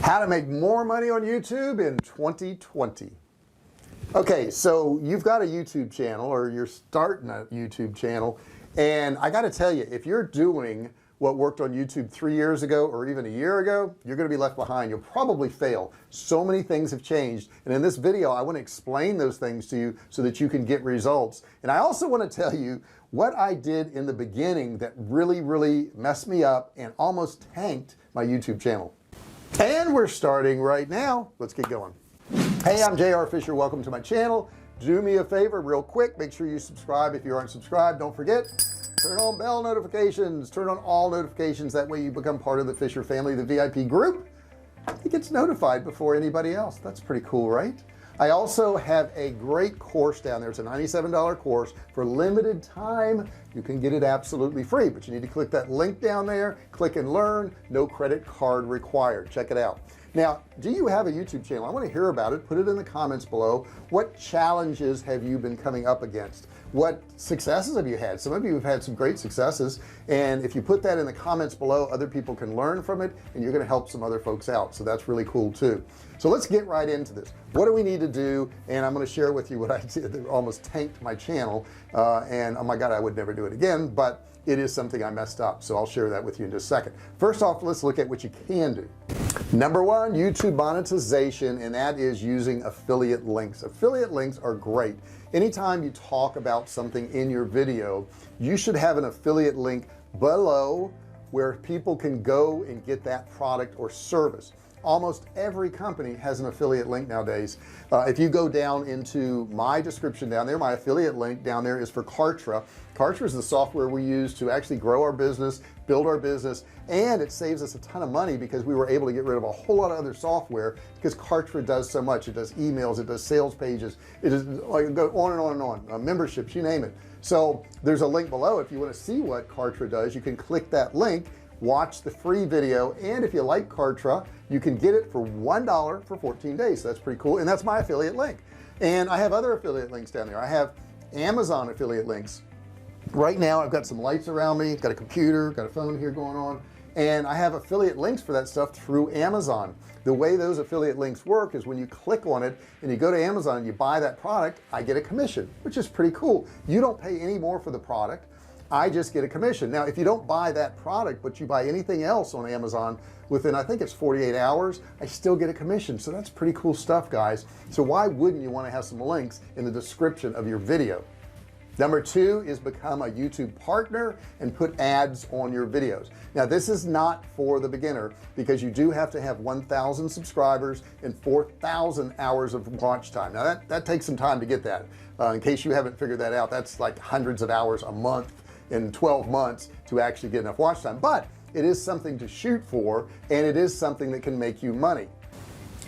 How to make more money on YouTube in 2020. Okay, so you've got a YouTube channel, or you're starting a YouTube channel, and I got to tell you, if you're doing what worked on YouTube 3 years ago or even a year ago, you're going to be left behind. You'll probably fail. So many things have changed, and in this video I want to explain those things to you so that you can get results. And I also want to tell you what I did in the beginning that really messed me up and almost tanked my YouTube channel. And we're starting right now. Let's get going. Hey, I'm JR Fisher. Welcome to my channel. Do me a favor real quick, make sure you subscribe. If you aren't subscribed, don't forget, turn on bell notifications, turn on all notifications. That way you become part of the Fisher family, the VIP group. It gets notified before anybody else. That's pretty cool, right? I also have a great course down there. It's a $97 course for limited time. You can get it absolutely free, but you need to click that link down there, click and learn. No credit card required. Check it out. Now, do you have a YouTube channel? I want to hear about it. Put it in the comments below. What challenges have you been coming up against? What successes have you had? Some of you have had some great successes, and if you put that in the comments below, other people can learn from it, and you're going to help some other folks out. So that's really cool too. So let's get right into this. What do we need to do? And I'm going to share with you what I did that almost tanked my channel, and oh my god, I would never do it again, but it is something I messed up, so I'll share that with you in just a second. First off, let's look at what you can do. Number one, YouTube monetization, and that is using affiliate links. Affiliate links are great. Anytime you talk about something in your video, you should have an affiliate link below where people can go and get that product or service. Almost every company has an affiliate link nowadays. If you go down into my description down there, my affiliate link down there is for Kartra. Kartra is the software we use to actually grow our business, build our business, and it saves us a ton of money because we were able to get rid of a whole lot of other software because Kartra does so much. It does emails, it does sales pages, it is like go on and on and on, memberships, you name it. So there's a link below. If you want to see what Kartra does, you can click that link, watch the free video, and if you like Kartra, you can get it for $1 for 14 days. So that's pretty cool, and that's my affiliate link. And I have other affiliate links down there. I have Amazon affiliate links. Right now I've got some lights around me, got a computer, got a phone here going on, and I have affiliate links for that stuff through Amazon. The way those affiliate links work is when you click on it and you go to Amazon and you buy that product, I get a commission, which is pretty cool. You don't pay any more for the product, I just get a commission. Now if you don't buy that product but you buy anything else on Amazon within, I think it's 48 hours, I still get a commission. So that's pretty cool stuff, guys. So why wouldn't you want to have some links in the description of your video? Number two is become a YouTube partner and put ads on your videos. Now this is not for the beginner because you do have to have 1,000 subscribers and 4,000 hours of watch time. Now that takes some time to get that. In case you haven't figured that out, that's like hundreds of hours a month in 12 months to actually get enough watch time, but it is something to shoot for, and it is something that can make you money.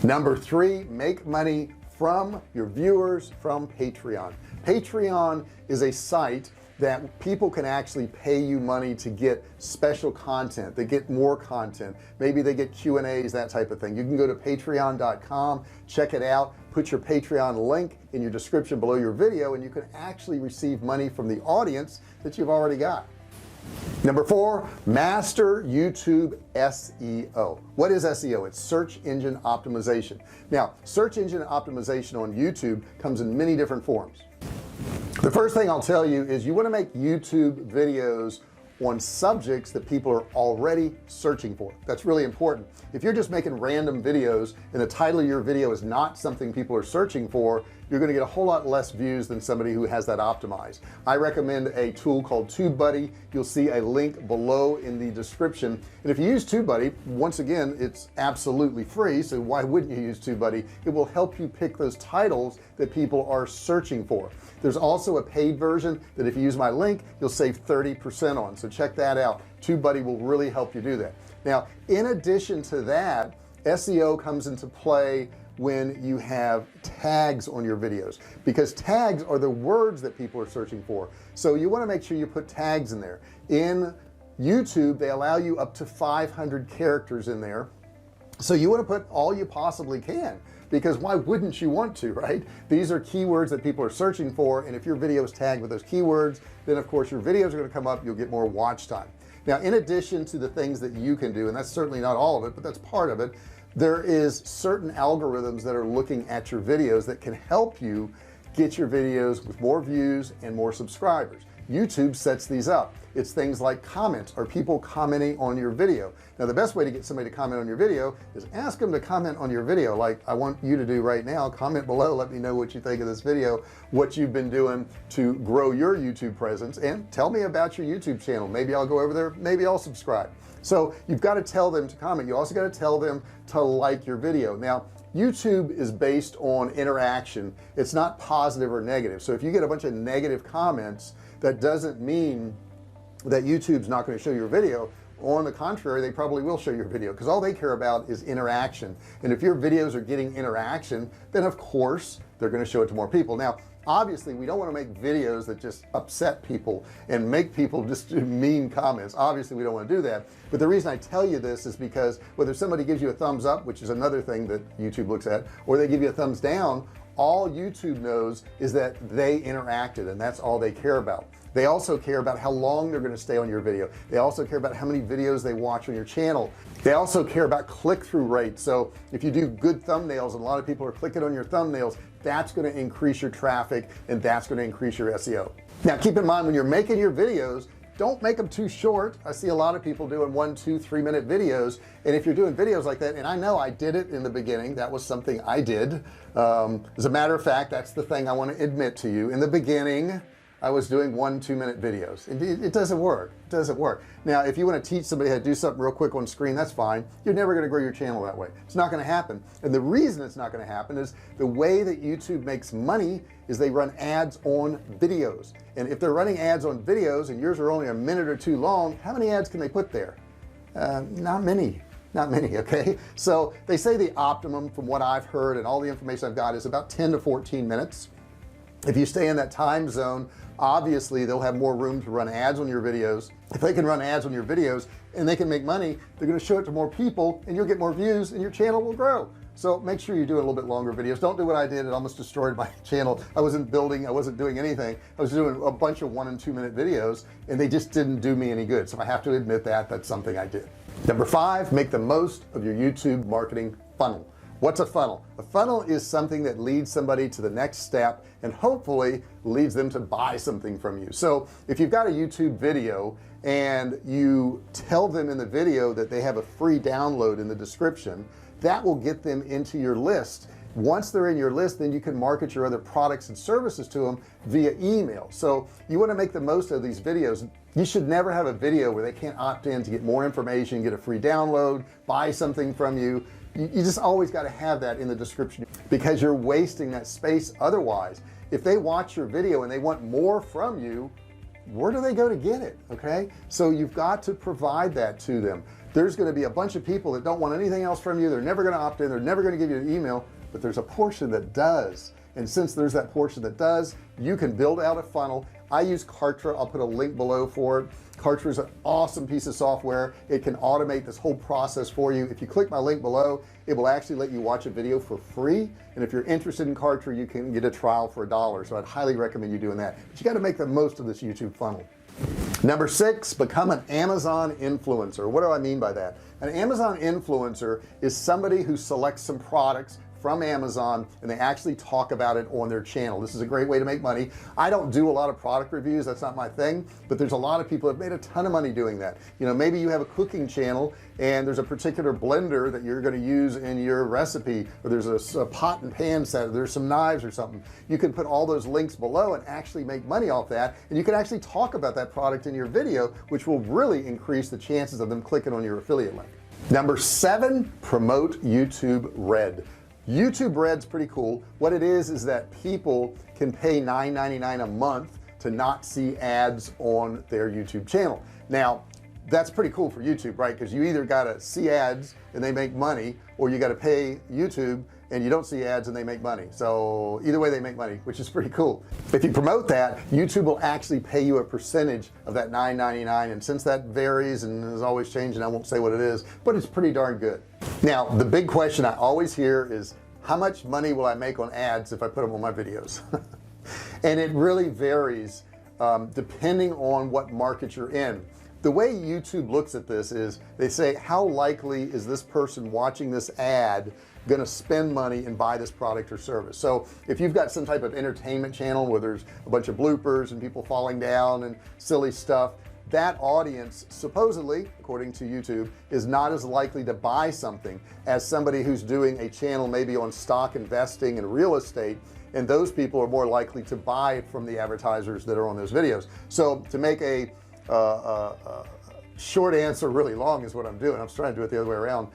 Number three, make money from your viewers from Patreon. Patreon is a site that people can actually pay you money to get special content. They get more content, maybe they get Q&As, that type of thing. You can go to patreon.com, check it out, put your Patreon link in your description below your video, and you can actually receive money from the audience that you've already got. Number four, master YouTube SEO. What is SEO? It's search engine optimization. Now search engine optimization on YouTube comes in many different forms. The first thing I'll tell you is you want to make YouTube videos on subjects that people are already searching for. That's really important. If you're just making random videos and the title of your video is not something people are searching for, you're going to get a whole lot less views than somebody who has that optimized. I recommend a tool called TubeBuddy. You'll see a link below in the description, and if you use TubeBuddy, once again, it's absolutely free, so why wouldn't you use TubeBuddy? It will help you pick those titles that people are searching for. There's also a paid version that if you use my link, you'll save 30% on, so check that out. TubeBuddy will really help you do that. Now in addition to that, SEO comes into play when you have tags on your videos, because tags are the words that people are searching for. So you want to make sure you put tags in there. In YouTube they allow you up to 500 characters in there, so you want to put all you possibly can, because why wouldn't you want to, right? These are keywords that people are searching for, and if your video is tagged with those keywords, then of course your videos are going to come up, you'll get more watch time. Now, in addition to the things that you can do, and that's certainly not all of it, but that's part of it, there is certain algorithms that are looking at your videos that can help you get your videos with more views and more subscribers. YouTube sets these up. It's things like comments or people commenting on your video. Now the best way to get somebody to comment on your video is ask them to comment on your video, like I want you to do right now. Comment below, let me know what you think of this video, what you've been doing to grow your YouTube presence, and tell me about your YouTube channel. Maybe I'll go over there, maybe I'll subscribe. So you've got to tell them to comment. You also got to tell them to like your video. Now YouTube is based on interaction. It's not positive or negative. So if you get a bunch of negative comments, that doesn't mean that YouTube's not going to show your video. On the contrary, they probably will show your video, because all they care about is interaction. And if your videos are getting interaction, then of course they're going to show it to more people. Now obviously we don't want to make videos that just upset people and make people just do mean comments. Obviously we don't want to do that, but the reason I tell you this is because whether somebody gives you a thumbs up, which is another thing that YouTube looks at, or they give you a thumbs down, all YouTube knows is that they interacted, and that's all they care about. They also care about how long they're going to stay on your video. They also care about how many videos they watch on your channel. They also care about click-through rate. So if you do good thumbnails and a lot of people are clicking on your thumbnails, that's going to increase your traffic, and that's going to increase your SEO. Now keep in mind, when you're making your videos, don't make them too short. I see a lot of people doing 1, 2, 3 minute videos, and if you're doing videos like that, and I know I did it in the beginning, that was something I did. As a matter of fact, that's the thing I want to admit to you. In the beginning I was doing 1, 2 minute videos. It doesn't work. It doesn't work. Now if you want to teach somebody how to do something real quick on screen, that's fine. You're never going to grow your channel that way. It's not going to happen. And the reason it's not going to happen is the way that YouTube makes money is they run ads on videos. And if they're running ads on videos and yours are only a minute or 2 long, how many ads can they put there? Not many. Not many. Okay, so they say the optimum, from what I've heard and all the information I've got, is about 10 to 14 minutes. If you stay in that time zone, obviously they'll have more room to run ads on your videos. If they can run ads on your videos and they can make money, they're going to show it to more people, and you'll get more views and your channel will grow. So make sure you do a little bit longer videos. Don't do what I did. It almost destroyed my channel. I wasn't building, I wasn't doing anything. I was doing a bunch of 1 and 2 minute videos, and they just didn't do me any good. So I have to admit that that's something I did. Number 5, make the most of your YouTube marketing funnel. What's a funnel? A funnel is something that leads somebody to the next step and hopefully leads them to buy something from you. So if you've got a YouTube video and you tell them in the video that they have a free download in the description, that will get them into your list. Once they're in your list, then you can market your other products and services to them via email. So you want to make the most of these videos. You should never have a video where they can't opt in to get more information, get a free download, buy something from you. You just always got to have that in the description, because you're wasting that space otherwise. If they watch your video and they want more from you, where do they go to get it? Okay, so you've got to provide that to them. There's going to be a bunch of people that don't want anything else from you. They're never going to opt in. They're never going to give you an email, but there's a portion that does. And since there's that portion that does, you can build out a funnel. I use Kartra. I'll put a link below for it. Kartra is an awesome piece of software. It can automate this whole process for you. If you click my link below, it will actually let you watch a video for free. And if you're interested in Kartra, you can get a trial for $1. So I'd highly recommend you doing that. But you got to make the most of this YouTube funnel. Number 6, become an Amazon influencer. What do I mean by that? An Amazon influencer is somebody who selects some products from Amazon and they actually talk about it on their channel. This is a great way to make money. I don't do a lot of product reviews. That's not my thing, but there's a lot of people that have made a ton of money doing that. You know, maybe you have a cooking channel and there's a particular blender that you're going to use in your recipe, or there's a pot and pan set, or there's some knives or something. You can put all those links below and actually make money off that, and you can actually talk about that product in your video, which will really increase the chances of them clicking on your affiliate link. Number 7, promote YouTube Red. YouTube Red's pretty cool. What it is that people can pay $9.99 a month to not see ads on their YouTube channel. Now that's pretty cool for YouTube, right? Because you either got to see ads and they make money, or you got to pay YouTube and you don't see ads and they make money. So either way they make money, which is pretty cool. If you promote that, YouTube will actually pay you a percentage of that $9.99, and since that varies and is always changing, I won't say what it is, but it's pretty darn good. Now the big question I always hear is, how much money will I make on ads if I put them on my videos? And it really varies depending on what market you're in. the way YouTube looks at this is they say, how likely is this person watching this ad going to spend money and buy this product or service? So if you've got some type of entertainment channel where there's a bunch of bloopers and people falling down and silly stuff, that audience supposedly, according to YouTube, is not as likely to buy something as somebody who's doing a channel maybe on stock investing and real estate, and those people are more likely to buy it from the advertisers that are on those videos. So to make a short answer really long is what I'm doing, I'm trying to do it the other way around,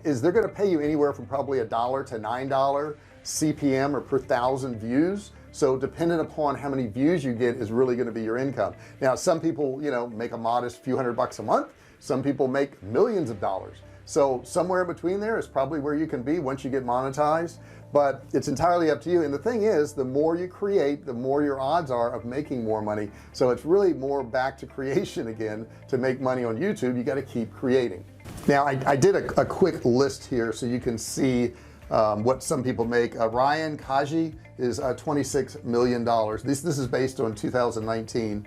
is they're going to pay you anywhere from probably $1 to $9 CPM or per thousand views. So dependent upon how many views you get is really going to be your income. Now some people, you know, make a modest few $100 a month, some people make millions of dollars, so somewhere in between there is probably where you can be once you get monetized, but it's entirely up to you. And the thing is, the more you create, the more your odds are of making more money. So it's really more back to creation again. To make money on YouTube, you got to keep creating. Now I did a quick list here so you can see what some people make. Ryan Kaji is $26 million. This is based on 2019.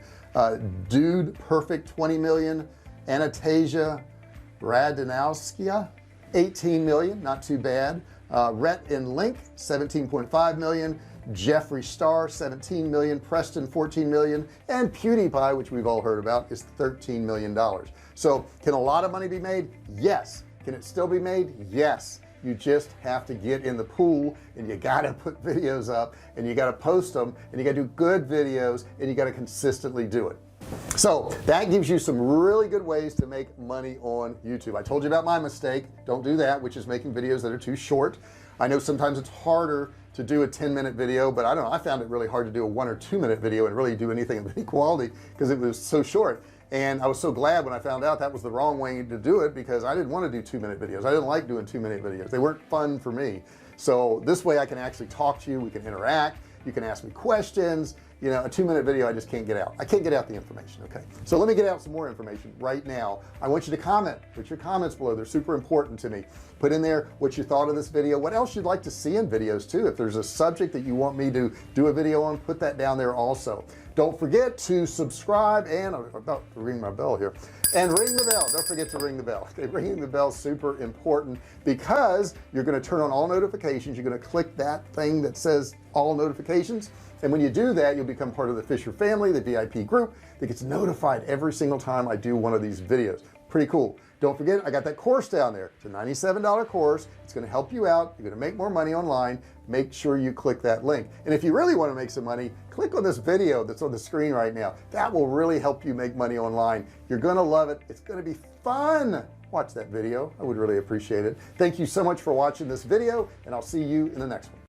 Dude Perfect 20 million. Anastasia Radonowskia 18 million, not too bad. Rhett in Link 17.5 million. Jeffree Star 17 million. Preston 14 million, and PewDiePie, which we've all heard about, is $13 million. So can a lot of money be made? Yes. Can it still be made? Yes. You just have to get in the pool, and you got to put videos up, and you got to post them, and you got to do good videos, and you got to consistently do it. So that gives you some really good ways to make money on YouTube. I told you about my mistake, don't do that, which is making videos that are too short. I know sometimes it's harder to do a 10-minute video, but I don't know, I found it really hard to do a 1 or 2 minute video and really do anything of any quality because it was so short. And I was so glad when I found out that was the wrong way to do it, because I didn't want to do 2-minute videos. I didn't like doing 2-minute videos. They weren't fun for me. So this way I can actually talk to you, we can interact, you can ask me questions. You know, a 2-minute video I just can't get out. I can't get out the information. Okay, so let me get out some more information right now. I want you to comment. Put your comments below, they're super important to me. Put in there what you thought of this video, what else you'd like to see in videos too. If there's a subject that you want me to do a video on, put that down there also. Don't forget to subscribe, and I'm about to ring my bell here, and ring the bell. Don't forget to ring the bell. Okay, ringing the bell is super important, because you're going to turn on all notifications. You're going to click that thing that says all notifications, and when you do that, you'll become part of the Fisher family, the VIP group that gets notified every single time I do one of these videos. Pretty cool. Don't forget, I got that course down there. It's a $97 course. It's going to help you out. You're going to make more money online. Make sure you click that link. And if you really want to make some money, click on this video that's on the screen right now. That will really help you make money online. You're going to love it. It's going to be fun. Watch that video. I would really appreciate it. Thank you so much for watching this video, and I'll see you in the next one.